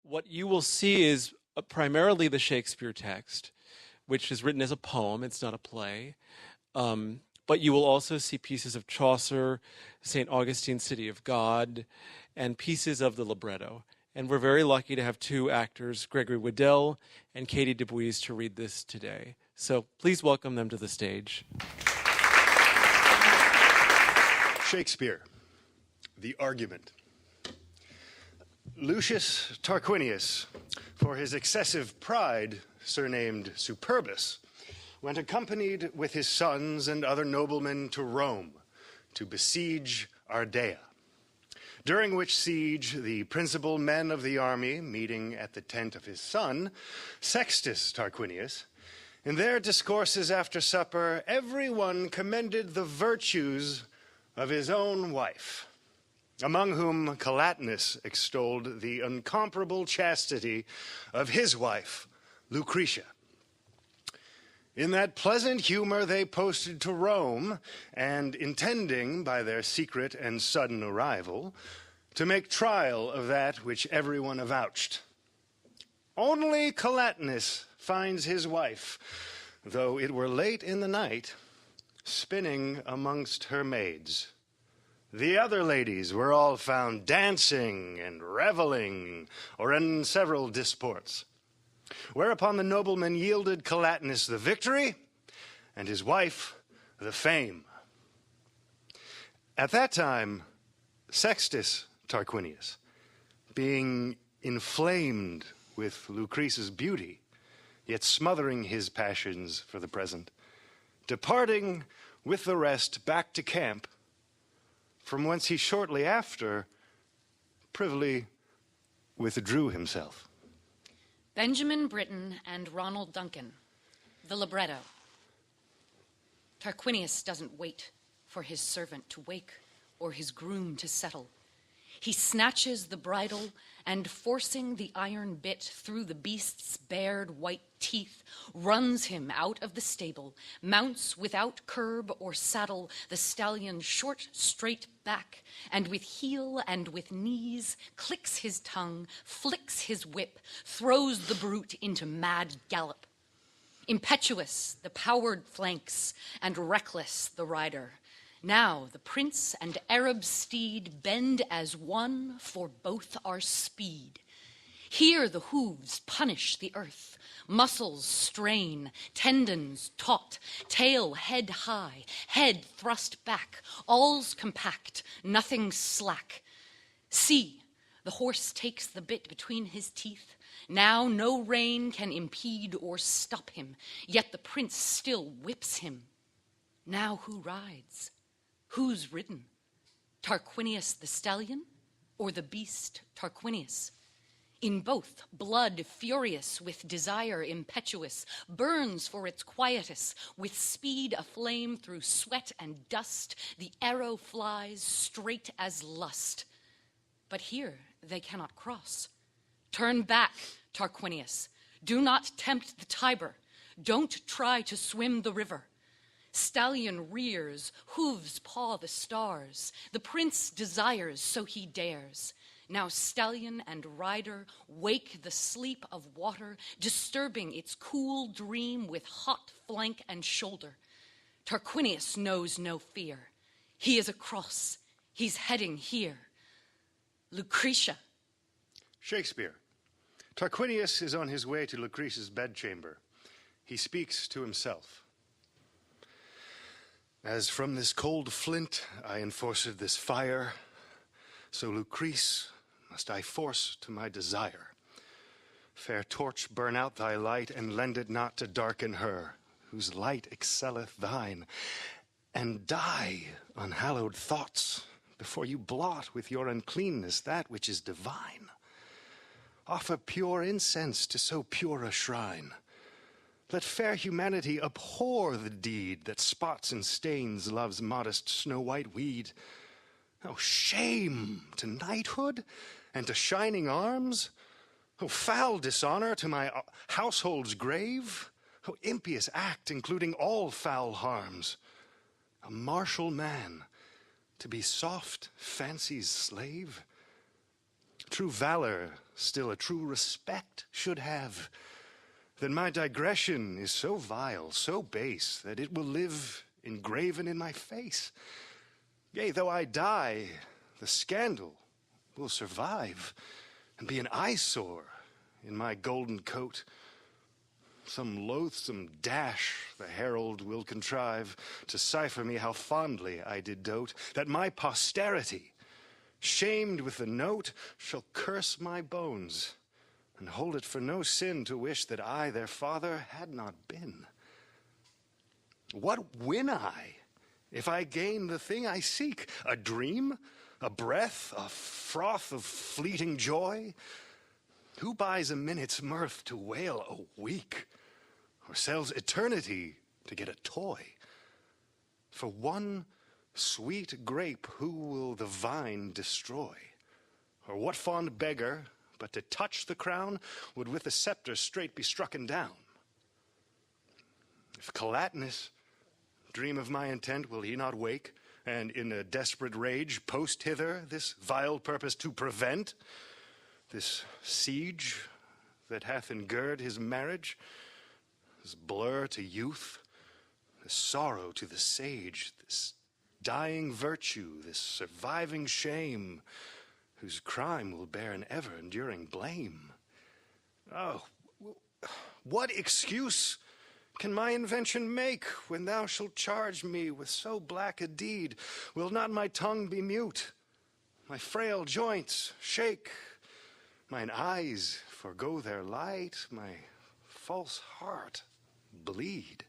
What you will see is primarily the Shakespeare text, which is written as a poem. It's not a play. But you will also see pieces of Chaucer, St. Augustine's City of God, and pieces of the libretto. And we're very lucky to have two actors, Gregory Woodell and Katie DeBuis, to read this today. So please welcome them to the stage. Shakespeare, The Argument. Lucius Tarquinius, for his excessive pride, surnamed Superbus, went accompanied with his sons and other noblemen to Rome to besiege Ardea, during which siege the principal men of the army, meeting at the tent of his son, Sextus Tarquinius, in their discourses after supper, every one commended the virtues of his own wife, among whom Calatinus extolled the incomparable chastity of his wife, Lucretia. In that pleasant humor they posted to Rome, and intending, by their secret and sudden arrival, to make trial of that which everyone avouched. Only Calatinus finds his wife, though it were late in the night, spinning amongst her maids. The other ladies were all found dancing and reveling, or in several disports. Whereupon the nobleman yielded Calatinus the victory, and his wife the fame. At that time, Sextus Tarquinius, being inflamed with Lucretia's beauty, yet smothering his passions for the present, departing with the rest back to camp, from whence he shortly after privily withdrew himself. Benjamin Britten and Ronald Duncan, the libretto. Tarquinius doesn't wait for his servant to wake or his groom to settle. He snatches the bridle and, forcing the iron bit through the beast's bared white teeth, runs him out of the stable, mounts without curb or saddle the stallion's short, straight back, and with heel and with knees clicks his tongue, flicks his whip, throws the brute into mad gallop. Impetuous the powered flanks, and reckless the rider. Now the prince and Arab steed bend as one, for both are speed. Here the hooves punish the earth, muscles strain, tendons taut, tail head high, head thrust back, all's compact, nothing slack. See, the horse takes the bit between his teeth. Now no rein can impede or stop him, yet the prince still whips him. Now who rides? Who's ridden? Tarquinius the stallion, or the beast Tarquinius? In both, blood furious with desire impetuous, burns for its quietus, with speed aflame through sweat and dust, the arrow flies straight as lust. But here they cannot cross. Turn back, Tarquinius. Do not tempt the Tiber. Don't try to swim the river. Stallion rears, hooves paw the stars. The prince desires, so he dares. Now stallion and rider wake the sleep of water, disturbing its cool dream with hot flank and shoulder. Tarquinius knows no fear. He is across. He's heading here. Lucretia. Shakespeare. Tarquinius is on his way to Lucretia's bedchamber. He speaks to himself. As from this cold flint I enforced this fire, so Lucrece must I force to my desire. Fair torch, burn out thy light, and lend it not to darken her, whose light excelleth thine. And die, unhallowed thoughts, before you blot with your uncleanness that which is divine. Offer pure incense to so pure a shrine. Let fair humanity abhor the deed that spots and stains love's modest snow-white weed. Oh, shame to knighthood and to shining arms! Oh, foul dishonor to my household's grave! Oh, impious act, including all foul harms! A martial man to be soft fancy's slave? True valor still a true respect should have, then my digression is so vile, so base, that it will live engraven in my face. Yea, though I die, the scandal will survive and be an eyesore in my golden coat. Some loathsome dash the herald will contrive to cipher me how fondly I did dote, that my posterity, shamed with the note, shall curse my bones, and hold it for no sin to wish that I their father had not been. What win I if I gain the thing I seek? A dream? A breath? A froth of fleeting joy? Who buys a minute's mirth to wail a week, or sells eternity to get a toy? For one sweet grape who will the vine destroy? Or what fond beggar, but to touch the crown, would with the scepter straight be strucken down? If Calatinus dream of my intent, will he not wake, and in a desperate rage post hither this vile purpose to prevent? This siege that hath engird his marriage, this blur to youth, this sorrow to the sage, this dying virtue, this surviving shame, whose crime will bear an ever-enduring blame. Oh, what excuse can my invention make when thou shalt charge me with so black a deed? Will not my tongue be mute, my frail joints shake, mine eyes forego their light, my false heart bleed?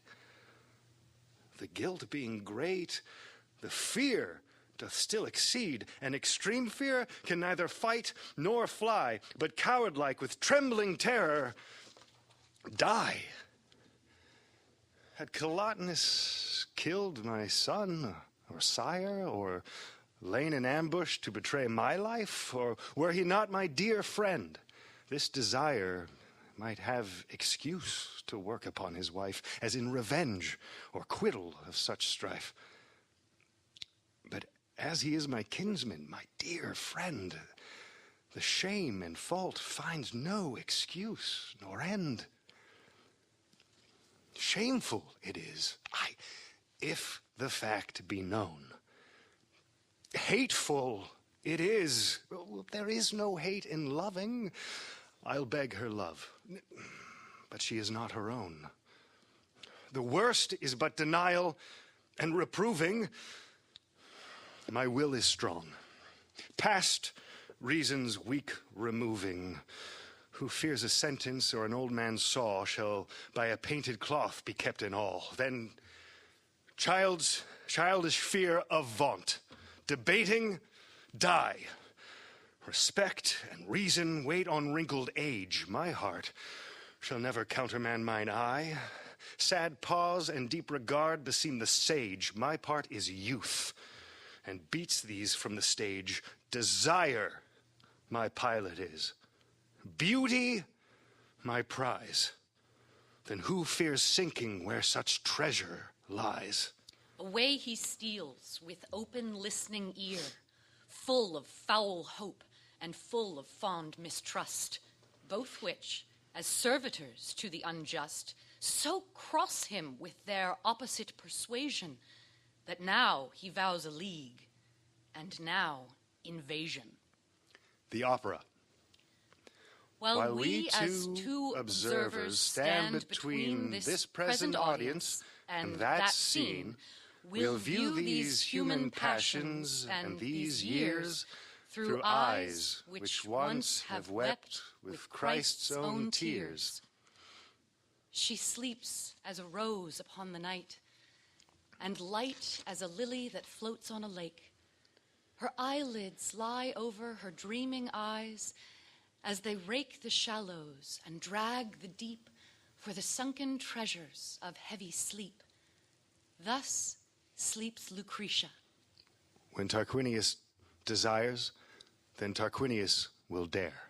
The guilt being great, the fear doth still exceed, and extreme fear can neither fight nor fly, but coward-like with trembling terror die. Had Calatinus killed my son or sire, or lain in ambush to betray my life, or were he not my dear friend, this desire might have excuse to work upon his wife, as in revenge or quittal of such strife. But as he is my kinsman, my dear friend, the shame and fault finds no excuse nor end. Shameful it is, aye, if the fact be known. Hateful it is. Well, there is no hate in loving. I'll beg her love, but she is not her own. The worst is but denial and reproving. My will is strong, past reason's weak removing. Who fears a sentence or an old man's saw shall by a painted cloth be kept in awe. Then childish fear of vaunt, debating, die. Respect and reason wait on wrinkled age. My heart shall never countermand mine eye. Sad pause and deep regard beseem the sage. My part is youth, and beats these from the stage. Desire my pilot is, beauty my prize. Then who fears sinking where such treasure lies? Away he steals with open listening ear, full of foul hope and full of fond mistrust, both which, as servitors to the unjust, so cross him with their opposite persuasion, that now he vows a league, and now invasion. The opera. While we as two observers stand between this present audience and that scene, we'll view these human passions and these years through eyes which once have wept with Christ's own tears. She sleeps as a rose upon the night, and light as a lily that floats on a lake. Her eyelids lie over her dreaming eyes as they rake the shallows and drag the deep for the sunken treasures of heavy sleep. Thus sleeps Lucretia. When Tarquinius desires, then Tarquinius will dare.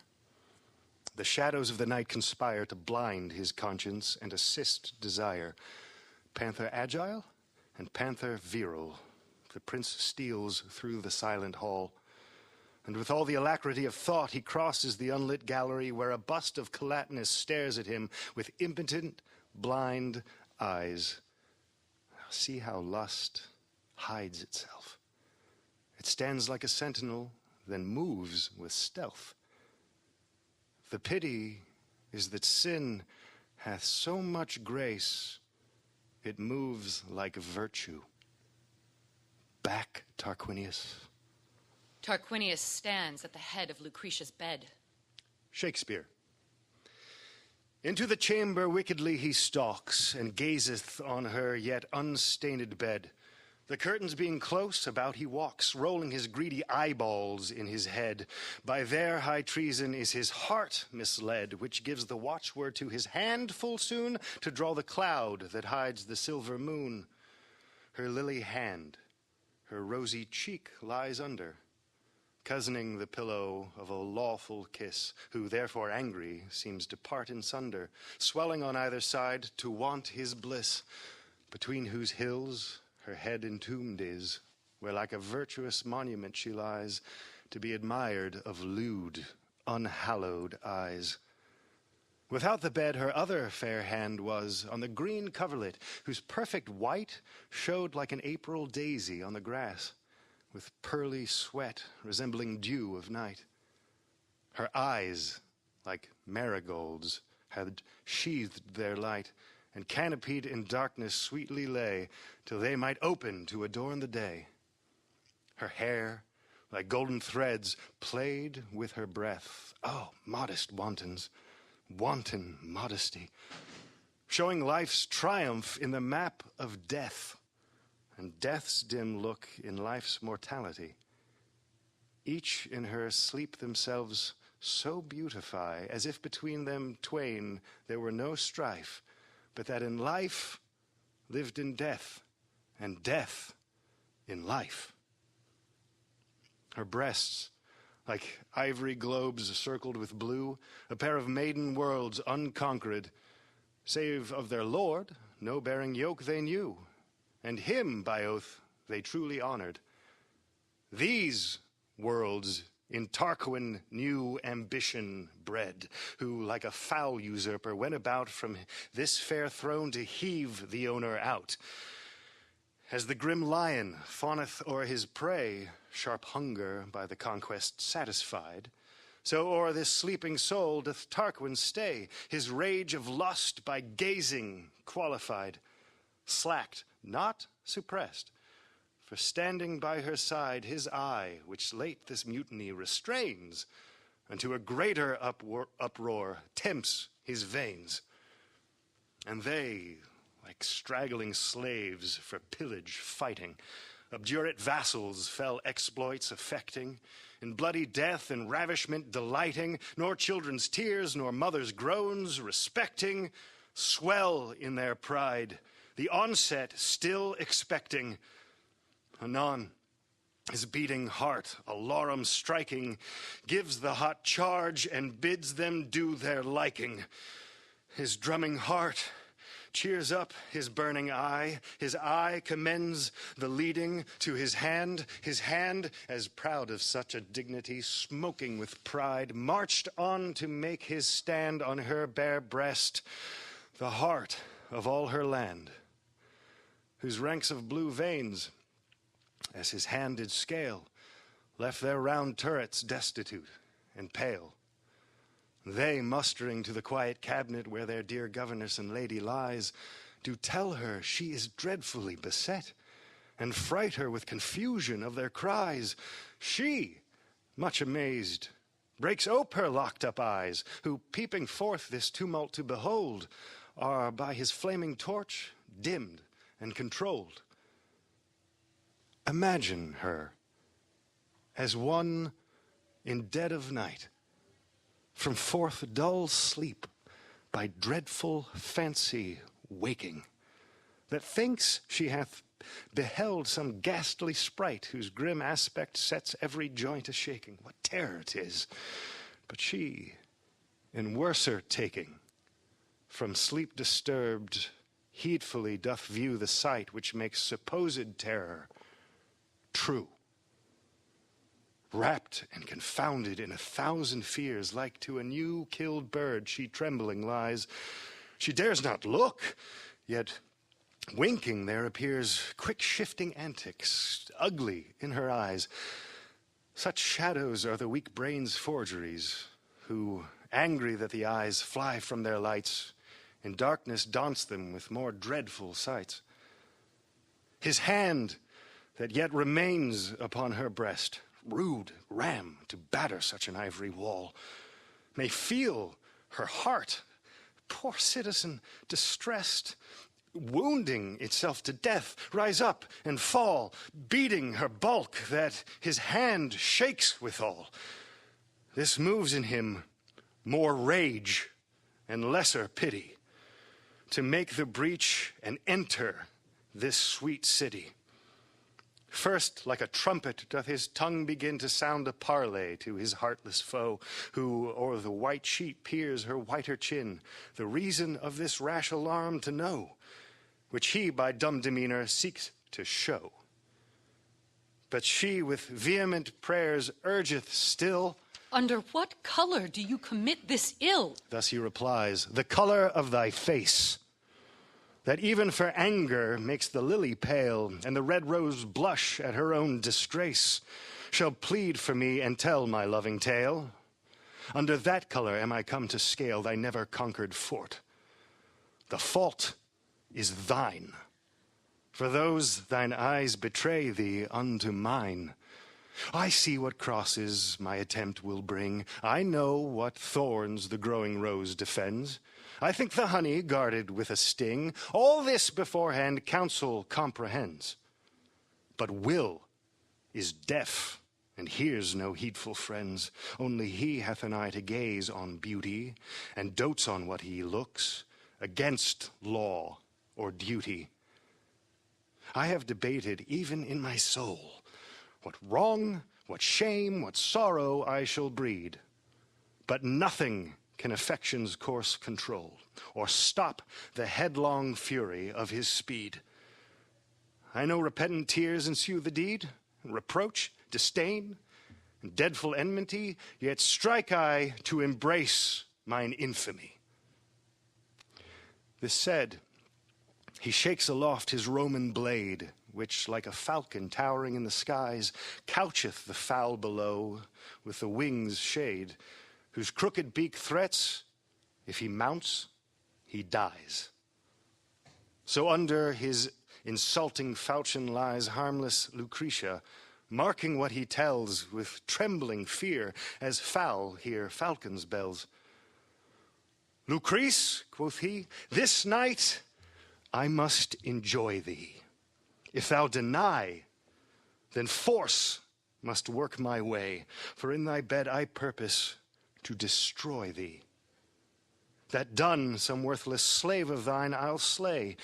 The shadows of the night conspire to blind his conscience and assist desire. Panther agile and panther virile, the prince steals through the silent hall, And with all the alacrity of thought, he crosses the unlit gallery where a bust of Calatinus stares at him with impotent, blind eyes. See how lust hides itself. It stands like a sentinel, then moves with stealth. The pity is that sin hath so much grace, it moves like virtue. Back, Tarquinius. Tarquinius stands at the head of Lucretia's bed. Shakespeare. Into the chamber wickedly he stalks, and gazeth on her yet unstained bed. The curtains being close, about he walks, rolling his greedy eyeballs in his head. By their high treason is his heart misled, which gives the watchword to his hand full soon to draw the cloud that hides the silver moon. Her lily hand, her rosy cheek lies under, cozening the pillow of a lawful kiss, who therefore angry seems to part in sunder, swelling on either side to want his bliss, between whose hills her head entombed is, where like a virtuous monument she lies, to be admired of lewd, unhallowed eyes. Without the bed her other fair hand was, on the green coverlet, whose perfect white showed like an April daisy on the grass, with pearly sweat resembling dew of night. Her eyes, like marigolds, had sheathed their light, and canopied in darkness sweetly lay, till they might open to adorn the day. Her hair, like golden threads, played with her breath. Oh, modest wantons, wanton modesty, showing life's triumph in the map of death, and death's dim look in life's mortality. Each in her sleep themselves so beautify, as if between them twain there were no strife, but that in life lived in death, and death in life. Her breasts, like ivory globes circled with blue, a pair of maiden worlds unconquered, save of their lord no bearing yoke they knew, and him by oath they truly honored. These worlds in Tarquin new ambition bred, who like a foul usurper went about from this fair throne to heave the owner out. As the grim lion fawneth o'er his prey, sharp hunger by the conquest satisfied, so o'er this sleeping soul doth Tarquin stay, his rage of lust by gazing qualified, slacked, not suppressed. For standing by her side, his eye, which late this mutiny restrains, unto a greater uproar tempts his veins. And they, like straggling slaves for pillage fighting, obdurate vassals fell exploits effecting, in bloody death and ravishment delighting, nor children's tears nor mothers' groans respecting, swell in their pride, the onset still expecting. Anon, his beating heart, alarum striking, gives the hot charge and bids them do their liking. His drumming heart cheers up his burning eye. His eye commends the leading to his hand, as proud of such a dignity, smoking with pride, marched on to make his stand on her bare breast, the heart of all her land, whose ranks of blue veins, as his hand did scale, left their round turrets destitute and pale. They, mustering to the quiet cabinet where their dear governess and lady lies, do tell her she is dreadfully beset, and fright her with confusion of their cries. She, much amazed, breaks ope her locked up eyes, who, peeping forth this tumult to behold, are by his flaming torch dimmed and controlled. Imagine her as one in dead of night, from forth dull sleep by dreadful fancy waking, that thinks she hath beheld some ghastly sprite, whose grim aspect sets every joint a-shaking. What terror 'tis! But she, in worser taking, from sleep disturbed, heedfully doth view the sight which makes supposed terror true. Wrapped and confounded in 1,000 fears, like to a new killed bird, she trembling lies. She dares not look, yet winking there appears quick shifting antics, ugly in her eyes. Such shadows are the weak brain's forgeries, who, angry that the eyes fly from their lights, in darkness daunts them with more dreadful sights. His hand that yet remains upon her breast, rude ram to batter such an ivory wall, may feel her heart, poor citizen, distressed, wounding itself to death, rise up and fall, beating her bulk that his hand shakes withal. This moves in him more rage and lesser pity, to make the breach and enter this sweet city. First, like a trumpet, doth his tongue begin to sound a parley to his heartless foe, who o'er the white sheet peers her whiter chin, the reason of this rash alarm to know, which he by dumb demeanor seeks to show. But she with vehement prayers urgeth still, Under what color do you commit this ill? Thus he replies, the color of thy face, that even for anger makes the lily pale, and the red rose blush at her own disgrace, shall plead for me and tell my loving tale. Under that color am I come to scale thy never conquered fort. The fault is thine, for those thine eyes betray thee unto mine. I see what crosses my attempt will bring. I know what thorns the growing rose defends. I think the honey guarded with a sting. All this beforehand counsel comprehends. But will is deaf and hears no heedful friends. Only he hath an eye to gaze on beauty, and dotes on what he looks, against law or duty. I have debated even in my soul what wrong, what shame, what sorrow I shall breed. But nothing can affection's course control, or stop the headlong fury of his speed. I know repentant tears ensue the deed, and reproach, disdain, and dreadful enmity, yet strike I to embrace mine infamy. This said, he shakes aloft his Roman blade, which, like a falcon towering in the skies, coucheth the fowl below with the wings' shade, whose crooked beak threats, if he mounts, he dies. So under his insulting falchion lies harmless Lucretia, marking what he tells with trembling fear, as fowl hear falcon's bells. Lucrece, quoth he, this night I must enjoy thee. If thou deny, then force must work my way, for in thy bed I purpose to destroy thee. That done, some worthless slave of thine I'll slay,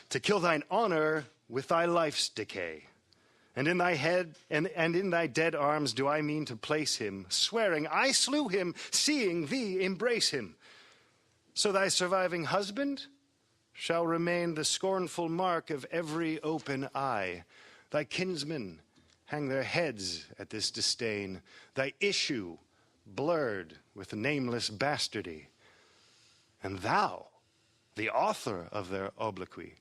to kill thine honor with thy life's decay. And in thy head and in thy dead arms do I mean to place him, swearing I slew him, seeing thee embrace him. So thy surviving husband shall remain the scornful mark of every open eye. Thy kinsmen hang their heads at this disdain, thy issue blurred with nameless bastardy. And thou, the author of their obloquy,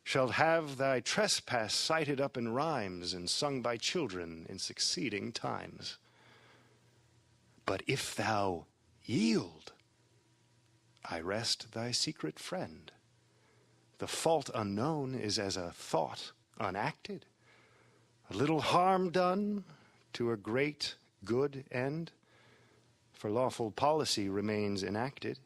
shalt have thy trespass cited up in rhymes and sung by children in succeeding times. But if thou yield, I rest thy secret friend. The fault unknown is as a thought unacted, a little harm done to a great good end, for lawful policy remains enacted.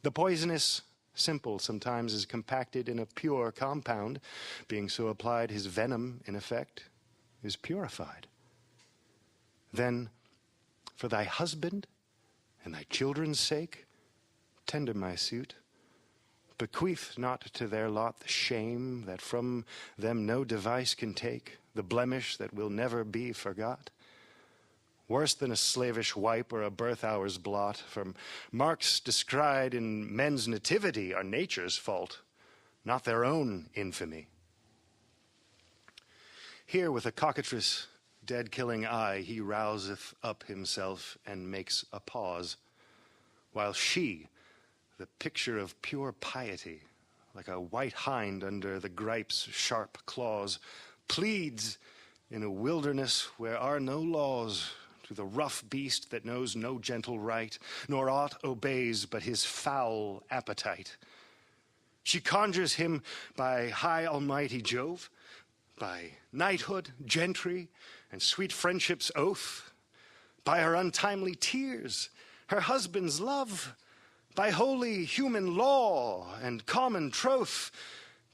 The poisonous simple sometimes is compacted in a pure compound, being so applied his venom in effect is purified. Then for thy husband and thy children's sake, tender my suit, bequeath not to their lot the shame that from them no device can take, the blemish that will never be forgot. Worse than a slavish wipe or a birth hour's blot, from marks descried in men's nativity are nature's fault, not their own infamy. Here with a cockatrice dead-killing eye, he rouseth up himself and makes a pause, while she, the picture of pure piety, like a white hind under the gripe's sharp claws, pleads in a wilderness where are no laws, to the rough beast that knows no gentle right, nor aught obeys but his foul appetite. She conjures him by high almighty Jove, by knighthood, gentry, and sweet friendship's oath, by her untimely tears, her husband's love, by holy human law and common troth,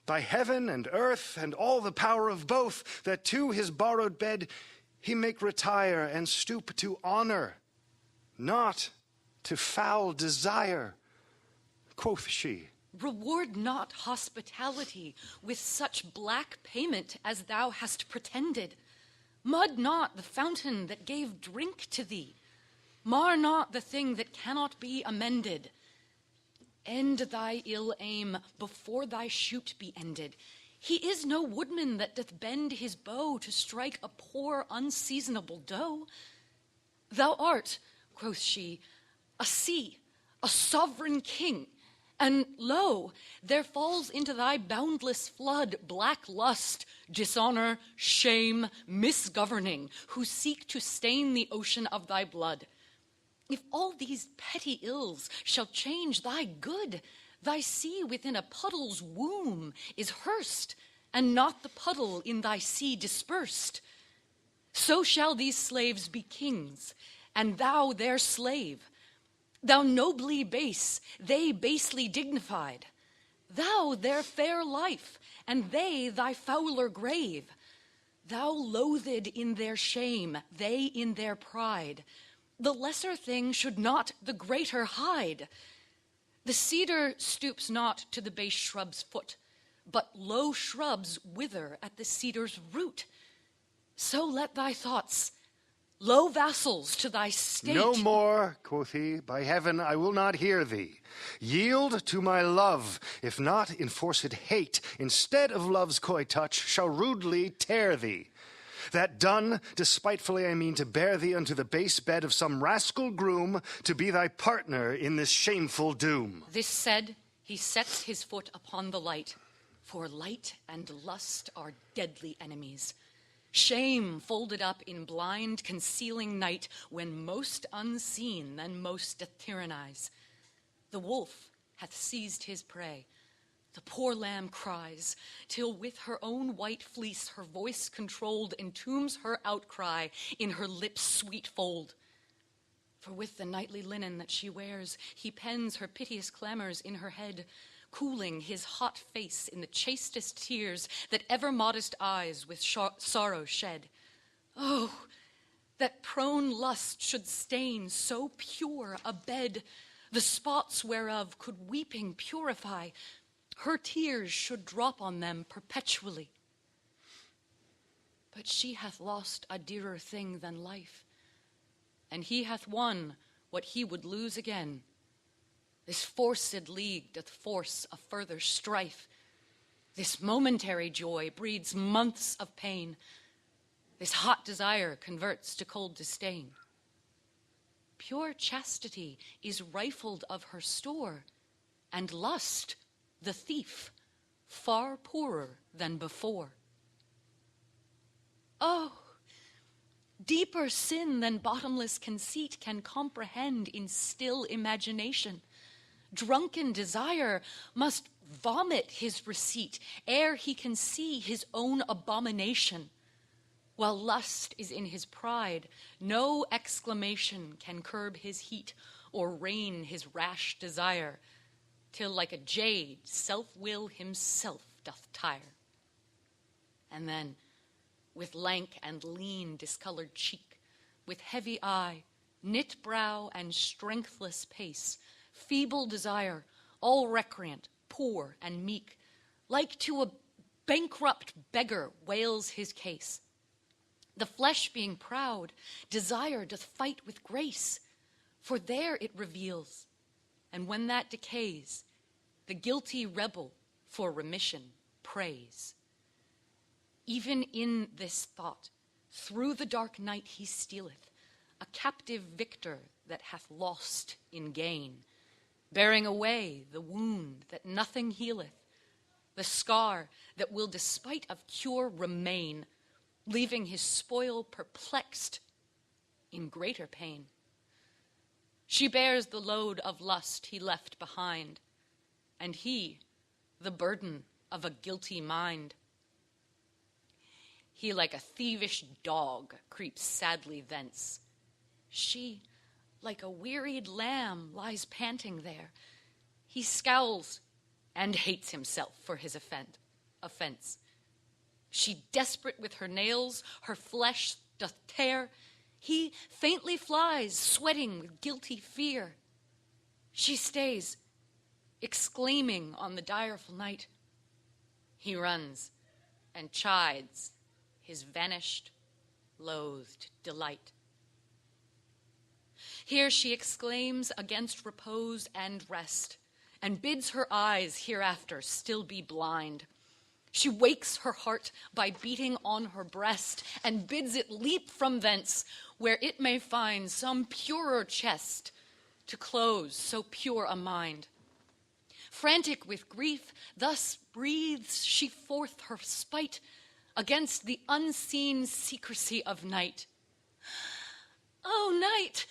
by heaven and earth and all the power of both, that to his borrowed bed he make retire and stoop to honor, not to foul desire. Quoth she, Reward not hospitality with such black payment as thou hast pretended. Mud not the fountain that gave drink to thee. Mar not the thing that cannot be amended. End thy ill aim before thy shoot be ended. He is no woodman that doth bend his bow to strike a poor unseasonable doe. Thou art, quoth she, a sea, a sovereign king, and lo, there falls into thy boundless flood black lust, dishonor, shame, misgoverning, who seek to stain the ocean of thy blood. If all these petty ills shall change thy good, thy sea within a puddle's womb is hearsed, and not the puddle in thy sea dispersed. So shall these slaves be kings, and thou their slave. Thou nobly base, they basely dignified. Thou their fair life, and they thy fouler grave. Thou loathed in their shame, they in their pride. The lesser thing should not the greater hide. The cedar stoops not to the base shrub's foot, but low shrubs wither at the cedar's root. So let thy thoughts, low vassals to thy state. No more, quoth he, by heaven, I will not hear thee. Yield to my love, if not enforced hate, instead of love's coy touch, shall rudely tear thee. That done, despitefully I mean to bear thee unto the base bed of some rascal groom, to be thy partner in this shameful doom. This said, he sets his foot upon the light, for light and lust are deadly enemies. Shame folded up in blind, concealing night, when most unseen, then most doth tyrannize. The wolf hath seized his prey. The poor lamb cries, till with her own white fleece her voice controlled entombs her outcry in her lips' sweet fold. For with the nightly linen that she wears, he pens her piteous clamors in her head, cooling his hot face in the chastest tears that ever modest eyes with sorrow shed. Oh, that prone lust should stain so pure a bed, the spots whereof could weeping purify, her tears should drop on them perpetually. But she hath lost a dearer thing than life, and he hath won what he would lose again. This forced league doth force a further strife. This momentary joy breeds months of pain. This hot desire converts to cold disdain. Pure chastity is rifled of her store, and lust, the thief, far poorer than before. Oh, deeper sin than bottomless conceit can comprehend in still imagination. Drunken desire must vomit his receipt ere he can see his own abomination. While lust is in his pride, no exclamation can curb his heat or rein his rash desire, till like a jade self-will himself doth tire. And then, with lank and lean discolored cheek, with heavy eye, knit brow, and strengthless pace, feeble desire, all recreant, poor and meek, like to a bankrupt beggar wails his case. The flesh being proud, desire doth fight with grace, for there it reveals, and when that decays, the guilty rebel for remission prays. Even in this thought, Through the dark night he stealeth, a captive victor that hath lost in gain, bearing away the wound that nothing healeth, the scar that will despite of cure remain, leaving his spoil perplexed in greater pain. She bears the load of lust he left behind, and he the burden of a guilty mind. He like a thievish dog creeps sadly thence. She like a wearied lamb lies panting there. He scowls and hates himself for his offense. She desperate with her nails, her flesh doth tear. He faintly flies, sweating with guilty fear. She stays, exclaiming on the direful night. He runs and chides his vanished, loathed delight. Here she exclaims against repose and rest, and bids her eyes hereafter still be blind. She wakes her heart by beating on her breast, and bids it leap from thence, where it may find some purer chest to close so pure a mind. Frantic with grief, thus breathes she forth her spite against the unseen secrecy of night. O night,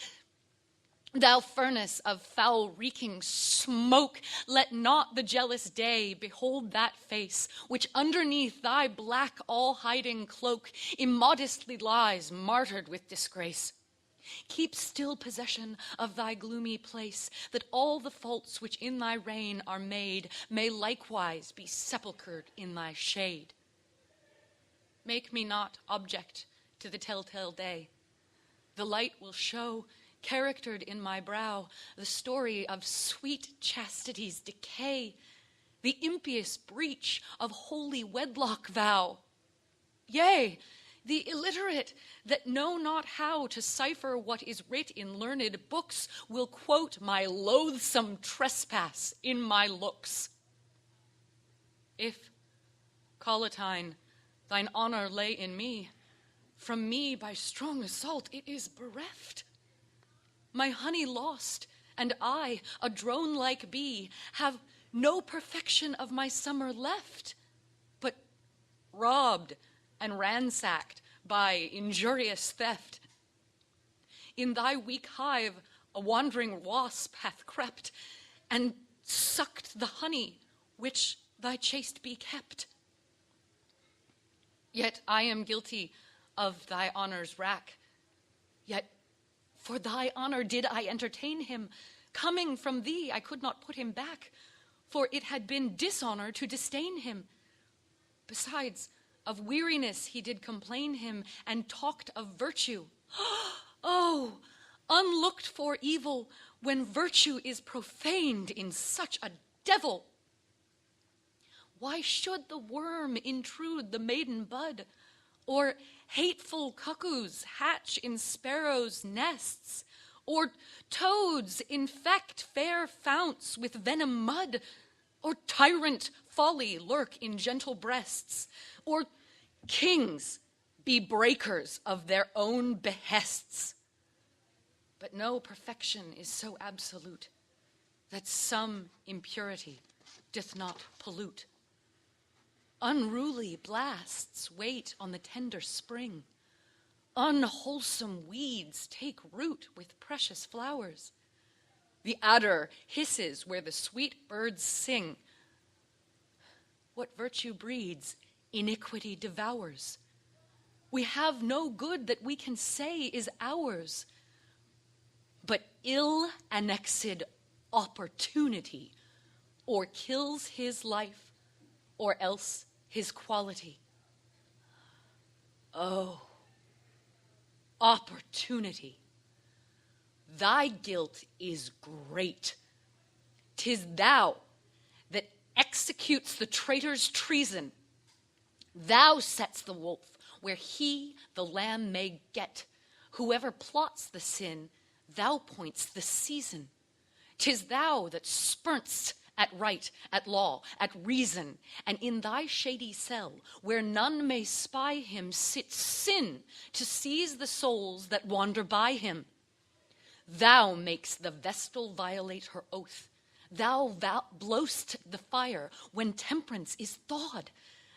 thou furnace of foul-reeking smoke, let not the jealous day behold that face which underneath thy black all-hiding cloak immodestly lies martyred with disgrace. Keep still possession of thy gloomy place, that all the faults which in thy reign are made may likewise be sepulchred in thy shade. Make me not object to the telltale day. The light will show, charactered in my brow, the story of sweet chastity's decay, the impious breach of holy wedlock vow. Yea, the illiterate that know not how to cipher what is writ in learned books will quote my loathsome trespass in my looks. If, Collatine, thine honor lay in me, from me by strong assault it is bereft. My honey lost, and I, a drone-like bee, have no perfection of my summer left, but robbed and ransacked by injurious theft. In thy weak hive a wandering wasp hath crept, and sucked the honey which thy chaste bee kept. Yet I am guilty of thy honor's wrack, yet for thy honor did I entertain him. Coming from thee, I could not put him back, for it had been dishonor to disdain him. Besides, of weariness he did complain him, and talked of virtue. Oh, unlooked for evil, when virtue is profaned in such a devil. Why should the worm intrude the maiden bud, or hateful cuckoos hatch in sparrows' nests, or toads infect fair founts with venom mud, or tyrant folly lurk in gentle breasts, or kings be breakers of their own behests? But no perfection is so absolute that some impurity doth not pollute. Unruly blasts wait on the tender spring. Unwholesome weeds take root with precious flowers. The adder hisses where the sweet birds sing. What virtue breeds, iniquity devours. We have no good that we can say is ours, but ill annexed opportunity or kills his life or else his quality. Oh, opportunity, thy guilt is great. 'Tis thou that executes the traitor's treason. Thou sets the wolf where he the lamb may get. Whoever plots the sin, thou points the season. 'Tis thou that spurn'st at right, at law, at reason, and in thy shady cell, where none may spy him, sits sin to seize the souls that wander by him. Thou makest the vestal violate her oath. Thou blow'st the fire when temperance is thawed.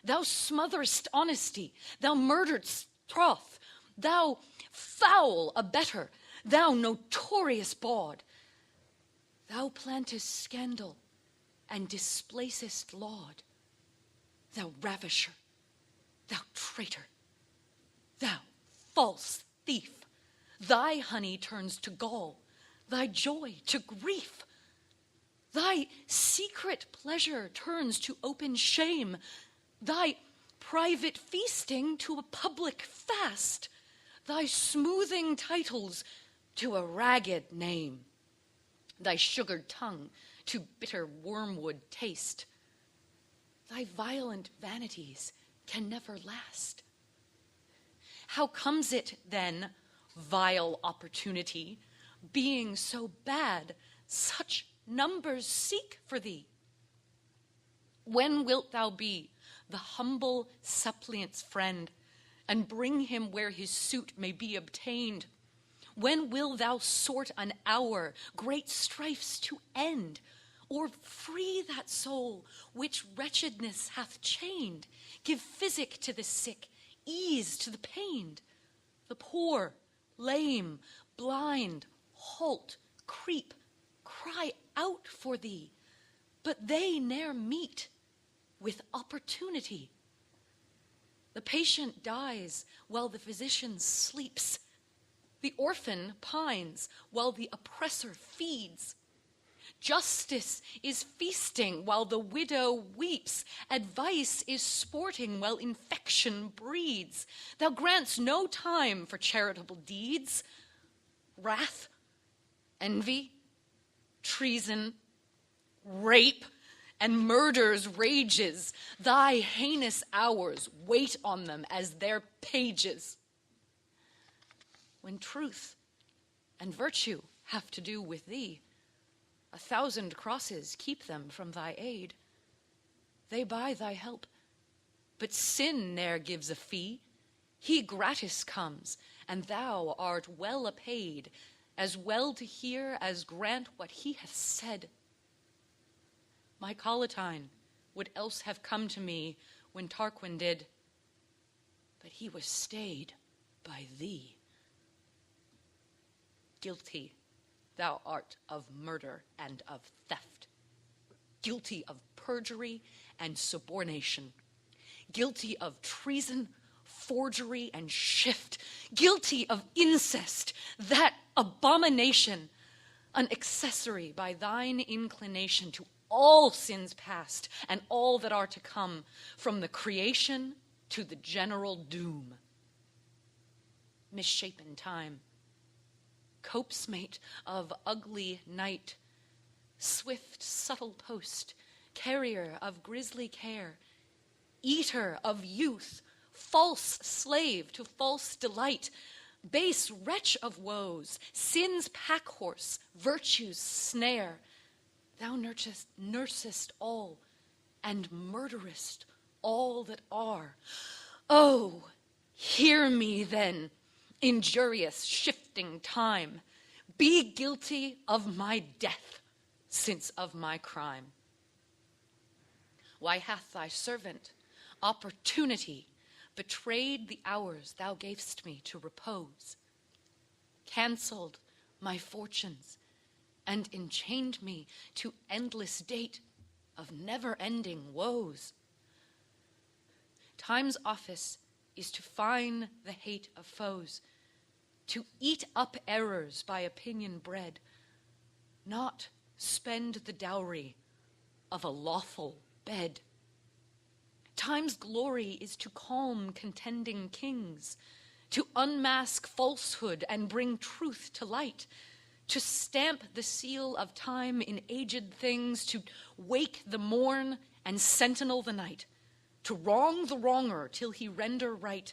Thou smotherest honesty. Thou murderest troth. Thou foul abettor. Thou notorious bawd. Thou plantest scandal and displacest laud. Thou ravisher. Thou traitor. Thou false thief. Thy honey turns to gall, thy joy to grief. Thy secret pleasure turns to open shame, thy private feasting to a public fast, thy smoothing titles to a ragged name, thy sugared tongue to bitter wormwood taste. Thy violent vanities can never last. How comes it then, vile opportunity, being so bad, such numbers seek for thee? When wilt thou be the humble suppliant's friend, and bring him where his suit may be obtained? When will thou sort an hour great strifes to end, or free that soul which wretchedness hath chained? Give physic to the sick, ease to the pained, the poor, lame, blind, halt, creep, cry out for thee, but they ne'er meet with opportunity. The patient dies while the physician sleeps. The orphan pines while the oppressor feeds. Justice is feasting while the widow weeps. Advice is sporting while infection breeds. Thou grants no time for charitable deeds. Wrath, envy, treason, rape, and murder's rages. Thy heinous hours wait on them as their pages. When truth and virtue have to do with thee, 1,000 crosses keep them from thy aid. They buy thy help, but sin ne'er gives a fee. He gratis comes, and thou art well apaid, as well to hear as grant what he hath said. My Collatine would else have come to me when Tarquin did, but he was stayed by thee. Guilty thou art of murder and of theft, guilty of perjury and subornation, guilty of treason, forgery, and shift, guilty of incest, that abomination, an accessory by thine inclination to all sins past and all that are to come, from the creation to the general doom. Misshapen time, copsemate of ugly night, swift subtle post, carrier of grisly care, eater of youth, false slave to false delight, base wretch of woes, sin's packhorse, virtue's snare, thou nursest all, and murderest all that are. Oh, hear me then, injurious shifting time, be guilty of my death, since of my crime. Why hath thy servant, opportunity, betrayed the hours thou gavest me to repose, cancelled my fortunes, and enchained me to endless date of never-ending woes? Time's office is to fine the hate of foes, to eat up errors by opinion bred, not spend the dowry of a lawful bed. Time's glory is to calm contending kings, to unmask falsehood and bring truth to light, to stamp the seal of time in aged things, to wake the morn and sentinel the night, to wrong the wronger till he render right,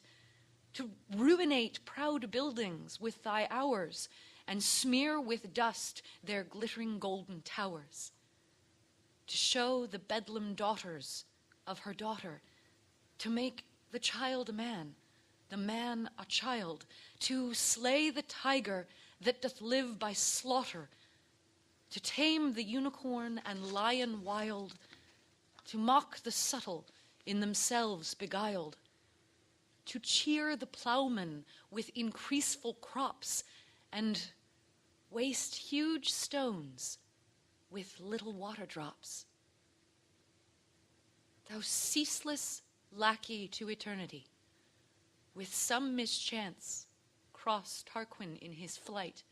to ruinate proud buildings with thy hours, and smear with dust their glittering golden towers. to show the Bedlam daughters of her daughter, to make the child a man, the man a child, to slay the tiger that doth live by slaughter, to tame the unicorn and lion wild, to mock the subtle in themselves beguiled, to cheer the plowman with increaseful crops, and waste huge stones with little water drops. Thou ceaseless lackey to eternity, with some mischance cross Tarquin in his flight,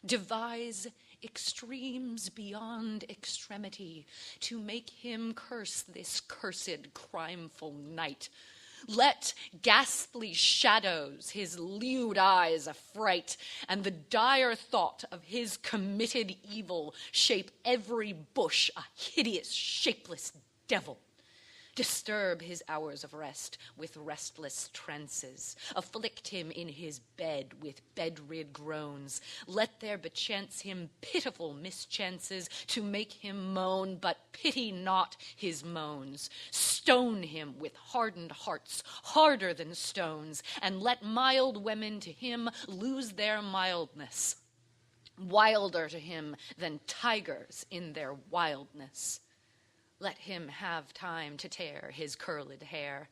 devise extremes beyond extremity to make him curse this cursed crimeful night. Let ghastly shadows his lewd eyes affright, and the dire thought of his committed evil shape every bush a hideous, shapeless devil. Disturb his hours of rest with restless trances. Afflict him in his bed with bedrid groans. Let there bechance him pitiful mischances to make him moan, but pity not his moans. Stone him with hardened hearts, harder than stones, and let mild women to him lose their mildness, wilder to him than tigers in their wildness. Let him have time to tear his curled hair.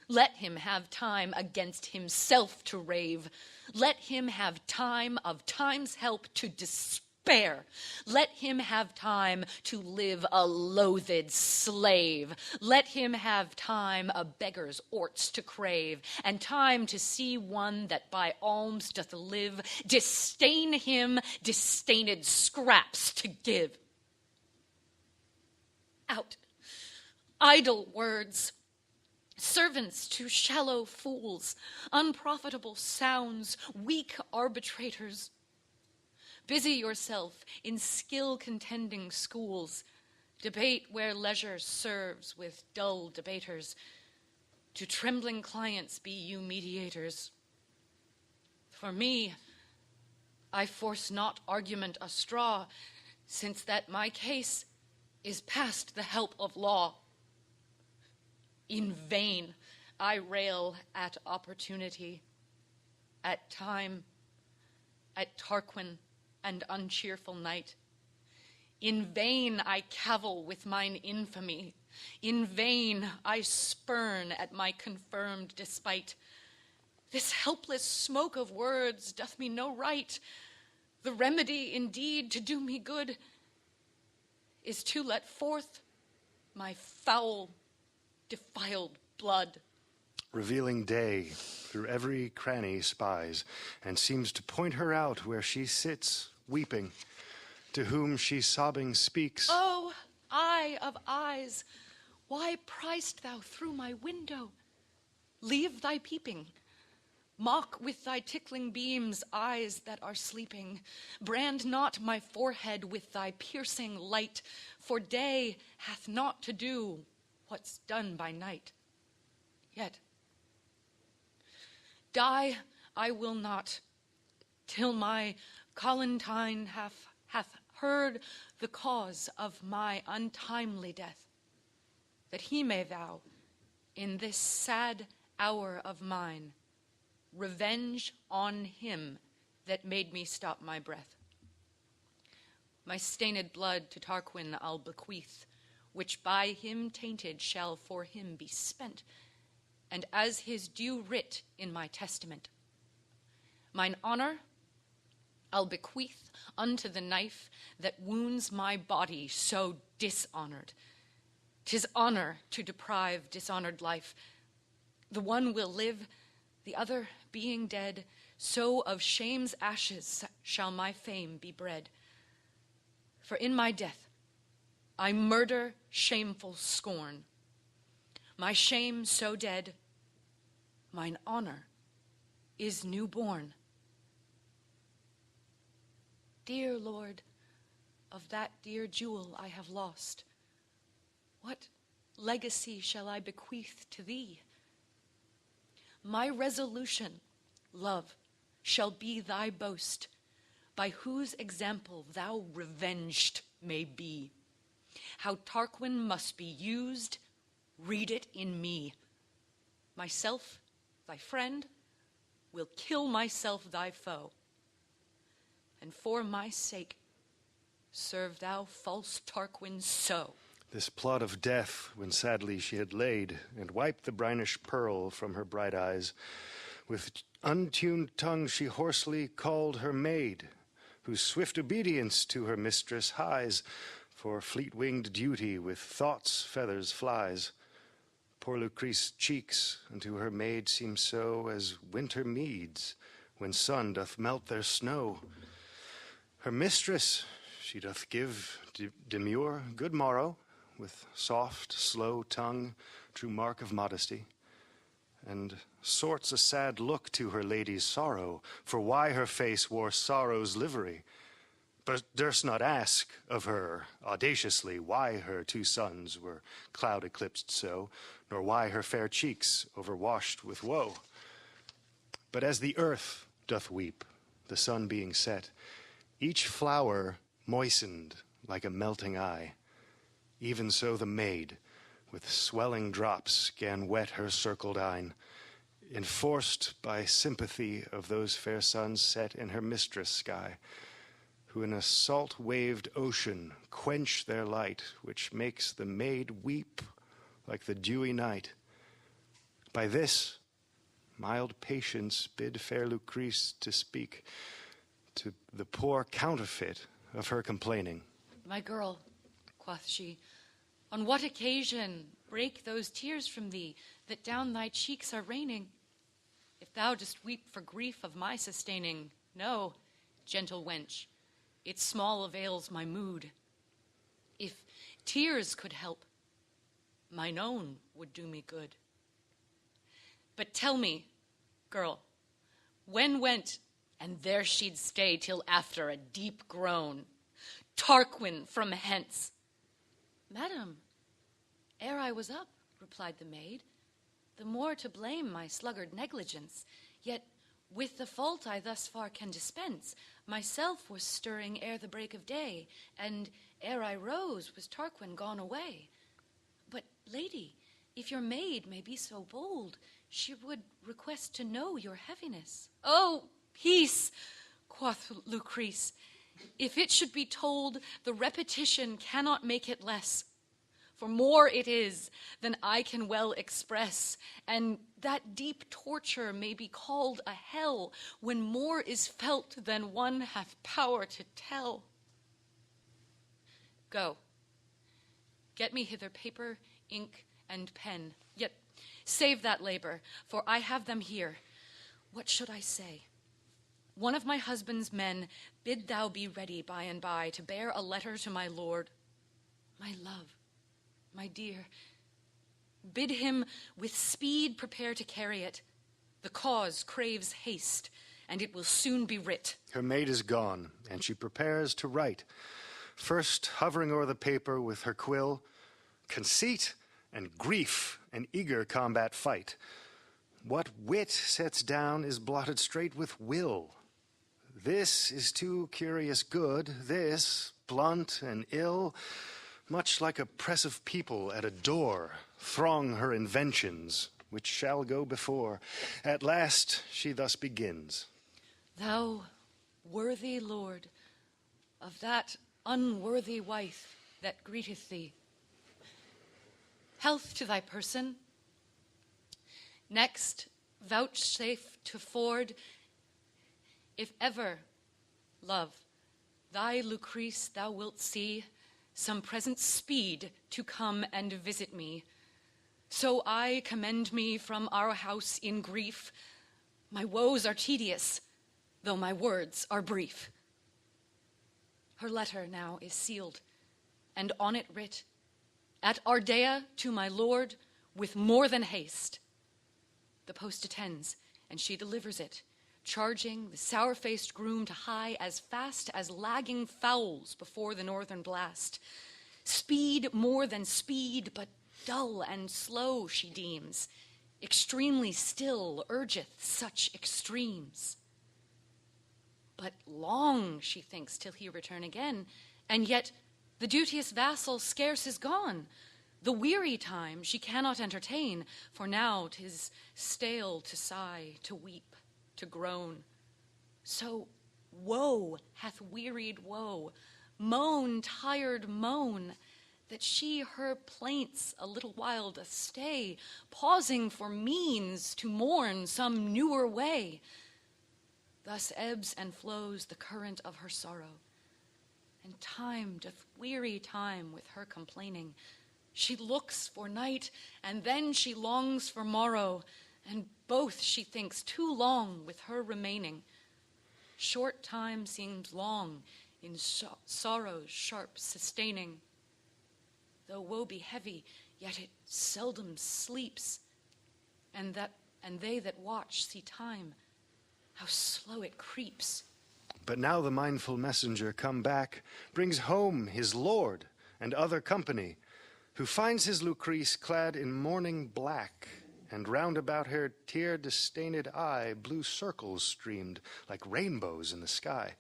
Let him have time against himself to rave. Let him have time of time's help to despair. Let him have time to live a loathed slave. Let him have time a beggar's orts to crave, and time to see one that by alms doth live, disdain him disdained scraps to give. Out, idle words, servants to shallow fools, unprofitable sounds, weak arbitrators. Busy yourself in skill-contending schools. Debate where leisure serves with dull debaters. To trembling clients be you mediators. For me, I force not argument a straw, since that my case is past the help of law. In vain I rail at opportunity, at time, at Tarquin and uncheerful night. In vain I cavil with mine infamy. In vain I spurn at my confirmed despite. This helpless smoke of words doth me no right. The remedy indeed to do me good is to let forth my foul, defiled blood. Revealing day through every cranny spies, and seems to point her out where she sits, weeping, to whom she sobbing speaks. Oh, eye of eyes, why priest thou through my window? Leave thy peeping. Mock with thy tickling beams eyes that are sleeping. Brand not my forehead with thy piercing light, for day hath not to do what's done by night. Yet die I will not, till my Colentine hath heard the cause of my untimely death, that he may vow in this sad hour of mine revenge on him that made me stop my breath. My stained blood to Tarquin I'll bequeath, which by him tainted shall for him be spent, and as his due writ in my testament. Mine honor I'll bequeath unto the knife that wounds my body so dishonored. 'Tis honor to deprive dishonored life. The one will live, the other being dead, so of shame's ashes shall my fame be bred. For in my death I murder shameful scorn. My shame so dead, mine honor is newborn. Dear Lord, of that dear jewel I have lost, what legacy shall I bequeath to thee? My resolution, love, shall be thy boast, by whose example thou revenged may be. How Tarquin must be used, read it in me. Myself, thy friend, will kill myself thy foe. And for my sake, serve thou false Tarquin so. This plot of death, when sadly she had laid, and wiped the brinish pearl from her bright eyes, with untuned tongue she hoarsely called her maid, whose swift obedience to her mistress hies, for fleet-winged duty with thought's feathers flies. Poor Lucrece' cheeks unto her maid seem so as winter meads, when sun doth melt their snow. Her mistress she doth give demure good morrow, with soft, slow tongue, true mark of modesty, and sorts a sad look to her lady's sorrow, for why her face wore sorrow's livery, but durst not ask of her audaciously why her 2 sons were cloud eclipsed so, nor why her fair cheeks overwashed with woe. But as the earth doth weep, the sun being set, each flower moistened like a melting eye, even so the maid with swelling drops gan wet her circled eyne, enforced by sympathy of those fair suns set in her mistress' sky, who in a salt-waved ocean quench their light, which makes the maid weep like the dewy night. By this mild patience bid fair Lucrece to speak to the poor counterfeit of her complaining. My girl, quoth she, on what occasion break those tears from thee that down thy cheeks are raining? If thou dost weep for grief of my sustaining, no, gentle wench, it small avails my mood. If tears could help, mine own would do me good. But tell me, girl, when went, and there she'd stay till after a deep groan, Tarquin from hence? Madam, ere I was up, replied the maid, the more to blame my sluggard negligence, yet with the fault I thus far can dispense, myself was stirring ere the break of day, and ere I rose was Tarquin gone away. But, lady, if your maid may be so bold, she would request to know your heaviness. Oh, peace, quoth Lucrece. If it should be told, the repetition cannot make it less. For more it is than I can well express, and that deep torture may be called a hell, when more is felt than one hath power to tell. Go, get me hither paper, ink, and pen, yet save that labor, for I have them here. What should I say? One of my husband's men bid thou be ready by and by to bear a letter to my lord. My love, my dear, bid him with speed prepare to carry it. The cause craves haste, and it will soon be writ. Her maid is gone, and she prepares to write, first hovering o'er the paper with her quill, conceit and grief and eager combat fight. What wit sets down is blotted straight with will. This is too curious good, this blunt and ill, much like a press of people at a door, throng her inventions, which shall go before. At last she thus begins. Thou worthy lord of that unworthy wife that greeteth thee, health to thy person. Next, vouchsafe to ford, if ever, love, thy Lucrece thou wilt see, some present speed to come and visit me. So I commend me from our house in grief. My woes are tedious, though my words are brief. Her letter now is sealed, and on it writ, at Ardea to my lord, with more than haste. The post attends, and she delivers it, charging the sour-faced groom to hie as fast as lagging fowls before the northern blast. Speed more than speed, but dull and slow she deems, extremely still urgeth such extremes. But long she thinks till he return again, and yet The duteous vassal scarce is gone. The weary time she cannot entertain, for now 'tis stale to sigh, to weep, to groan. So woe hath wearied woe, moan, tired moan, that she her plaints a little while doth stay, pausing for means to mourn some newer way. Thus ebbs and flows the current of her sorrow, and time doth weary time with her complaining. She looks for night, and then she longs for morrow, and both she thinks too long with her remaining. Short time seems long in sorrow's sharp sustaining. Though woe be heavy, yet it seldom sleeps, and they that watch see time, how slow it creeps. But now the mindful messenger come back, brings home his lord and other company, who finds his Lucrece clad in mourning black, and round about her tear-distained eye blue circles streamed like rainbows in the sky.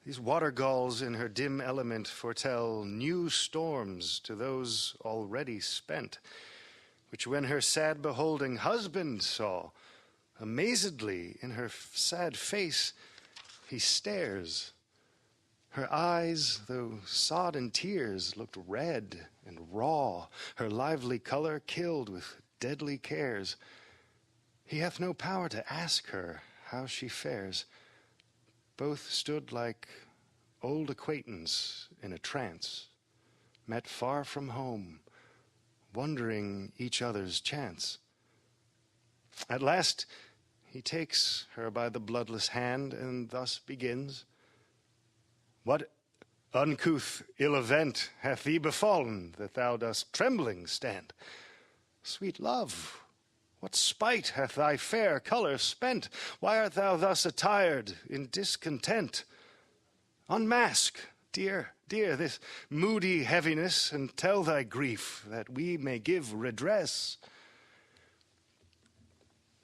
These water gulls in her dim element foretell new storms to those already spent, which when her sad beholding husband saw, amazedly in her sad face he stares. Her eyes, though sod in tears, looked red and raw, her lively color killed with deadly cares. He hath no power to ask her how she fares. Both stood like old acquaintance in a trance, met far from home, wondering each other's chance. At last he takes her by the bloodless hand and thus begins. What uncouth ill event hath thee befallen, that thou dost trembling stand? Sweet love, what spite hath thy fair color spent? Why art thou thus attired in discontent? Unmask, dear, this moody heaviness, and tell thy grief, that we may give redress.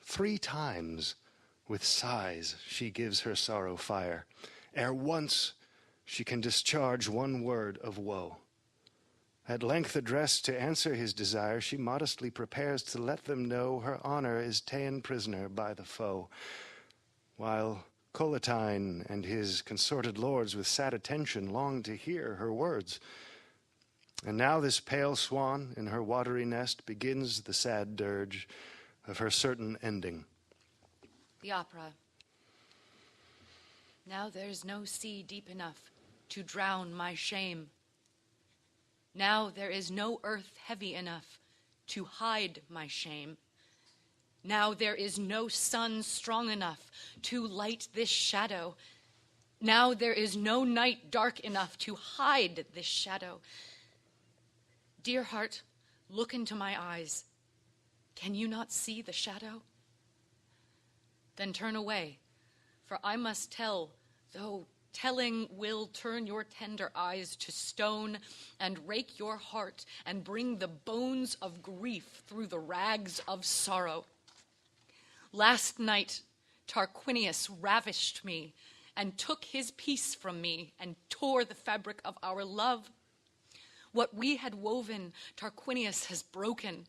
3 times with sighs she gives her sorrow fire, ere once she can discharge one word of woe. At length addressed to answer his desire, she modestly prepares to let them know her honor is ta'en prisoner by the foe, while Collatine and his consorted lords with sad attention long to hear her words. And now this pale swan in her watery nest begins the sad dirge of her certain ending. The opera. Now there's no sea deep enough to drown my shame. Now there is no earth heavy enough to hide my shame. Now there is no sun strong enough to light this shadow. Now there is no night dark enough to hide this shadow. Dear heart, look into my eyes. Can you not see the shadow? Then turn away, for I must tell, though telling will turn your tender eyes to stone and rake your heart and bring the bones of grief through the rags of sorrow. Last night, Tarquinius ravished me and took his peace from me and tore the fabric of our love. What we had woven, Tarquinius has broken.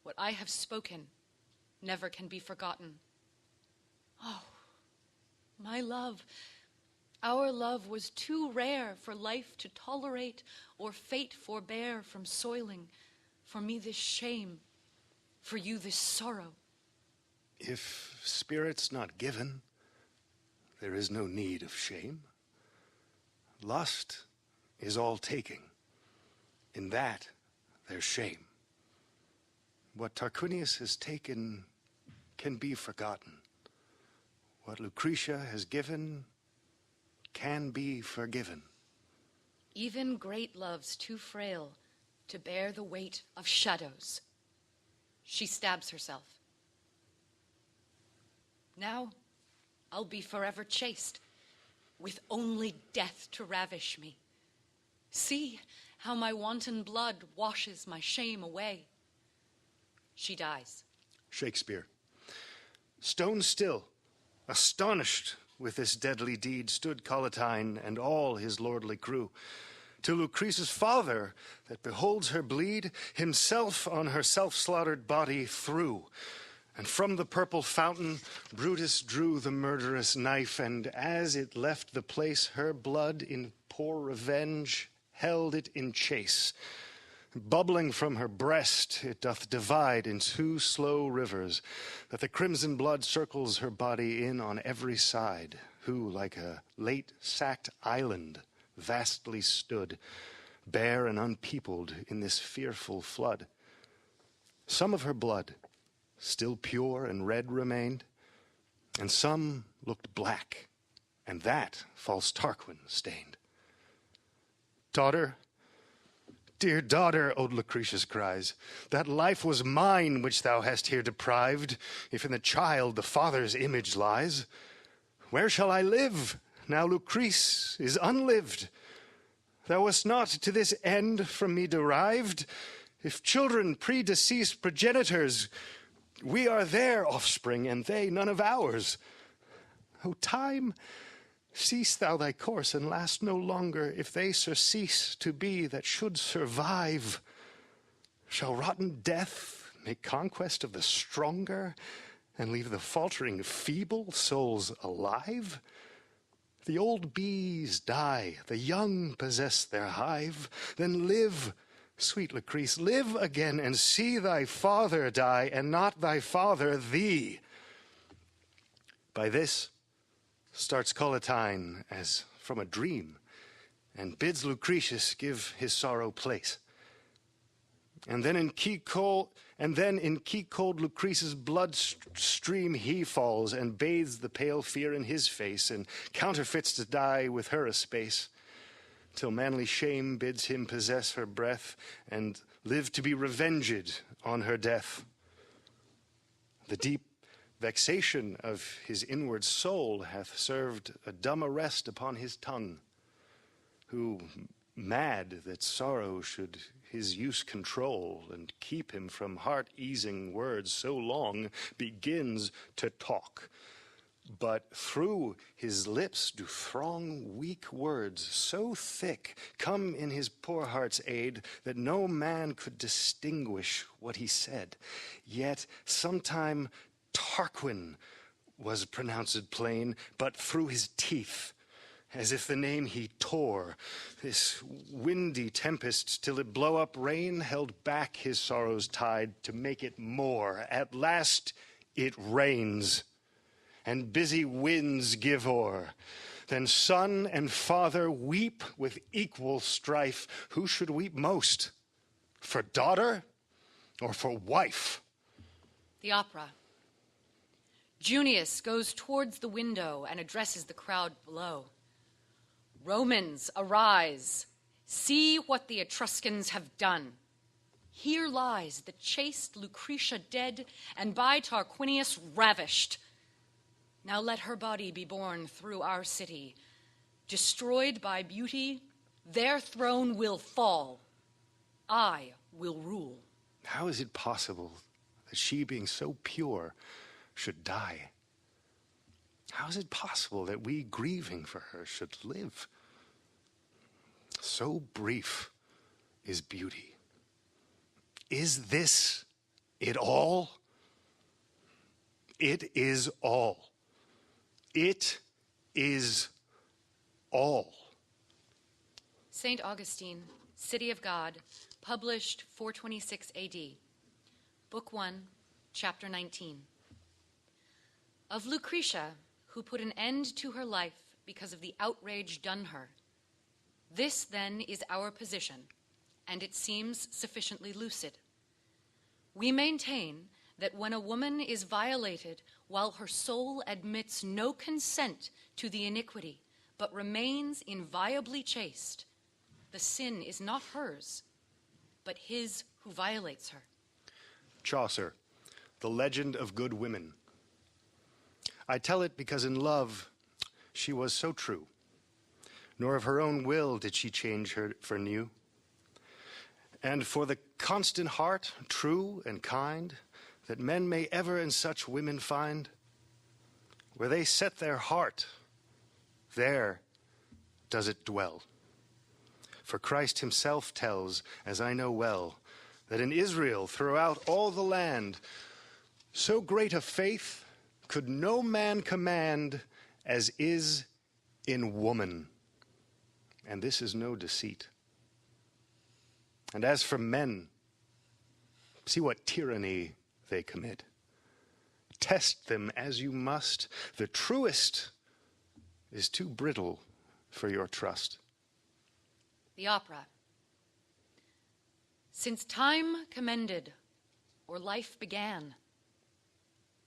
What I have spoken never can be forgotten. Oh, my love, our love was too rare for life to tolerate or fate forbear from soiling. For me this shame, for you this sorrow. If spirit's not given, there is no need of shame. Lust is all taking. In that, there's shame. What Tarquinius has taken can be forgotten. What Lucretia has given can be forgiven. Even great love's too frail to bear the weight of shadows. She stabs herself. Now I'll be forever chaste, with only death to ravish me. See how my wanton blood washes my shame away. She dies. Shakespeare. Stone still, astonished with this deadly deed stood Collatine and all his lordly crew, till Lucretia's father, that beholds her bleed, himself on her self-slaughtered body threw. And from the purple fountain Brutus drew the murderous knife, and as it left the place, her blood in poor revenge held it in chase. Bubbling from her breast, it doth divide in two slow rivers, that the crimson blood circles her body in on every side, who, like a late sacked island, vastly stood, bare and unpeopled in this fearful flood. Some of her blood, still pure and red, remained, and some looked black, and that false Tarquin stained. Daughter, dear daughter, old Lucretius cries, that life was mine which thou hast here deprived, if in the child the father's image lies. Where shall I live, now Lucrece is unlived? Thou wast not to this end from me derived. If children predeceased progenitors, we are their offspring, and they none of ours. O time, cease thou thy course, and last no longer, if they surcease to be that should survive. Shall rotten death make conquest of the stronger, and leave the faltering feeble souls alive? The old bees die, the young possess their hive. Then live, sweet Lucrece, live again, and see thy father die, and not thy father thee. By this starts Collatine as from a dream, and bids Lucretius give his sorrow place. And then in key-cold Lucretia's blood stream he falls, and bathes the pale fear in his face, and counterfeits to die with her a space, till manly shame bids him possess her breath, and live to be revenged on her death. The deep vexation of his inward soul hath served a dumb arrest upon his tongue, who, mad that sorrow should his use control, and keep him from heart-easing words so long, begins to talk. But through his lips do throng weak words so thick, come in his poor heart's aid, that no man could distinguish what he said. Yet sometime Tarquin was pronounced plain, but through his teeth, as if the name he tore. This windy tempest, till it blow up rain, held back his sorrow's tide to make it more. At last it rains, and busy winds give o'er. Then son and father weep with equal strife. Who should weep most? For daughter or for wife? The opera. Junius goes towards the window and addresses the crowd below. Romans, arise. See what the Etruscans have done. Here lies the chaste Lucretia dead, and by Tarquinius ravished. Now let her body be borne through our city. Destroyed by beauty, their throne will fall. I will rule. How is it possible that she, being so pure, should die? How is it possible that we, grieving for her, should live? So brief is beauty. Is this it all? It is all. It is all. St. Augustine, City of God, published 426 AD. Book 1, Chapter 19. Of Lucretia, who put an end to her life because of the outrage done her. This, then, is our position, and it seems sufficiently lucid. We maintain that when a woman is violated while her soul admits no consent to the iniquity, but remains inviolably chaste, the sin is not hers, but his who violates her. Chaucer, The Legend of Good Women. I tell it because in love she was so true, nor of her own will did she change her for new. And for the constant heart, true and kind, that men may ever in such women find, where they set their heart, there does it dwell. For Christ himself tells, as I know well, that in Israel throughout all the land, so great a faith could no man command as is in woman. And this is no deceit. And as for men, see what tyranny they commit. Test them as you must. The truest is too brittle for your trust. The opera. Since time commended, or life began,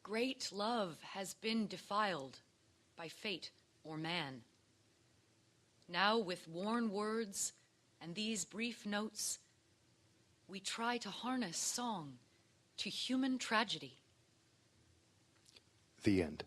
great love has been defiled by fate or man. Now with worn words and these brief notes, we try to harness song to human tragedy. The end.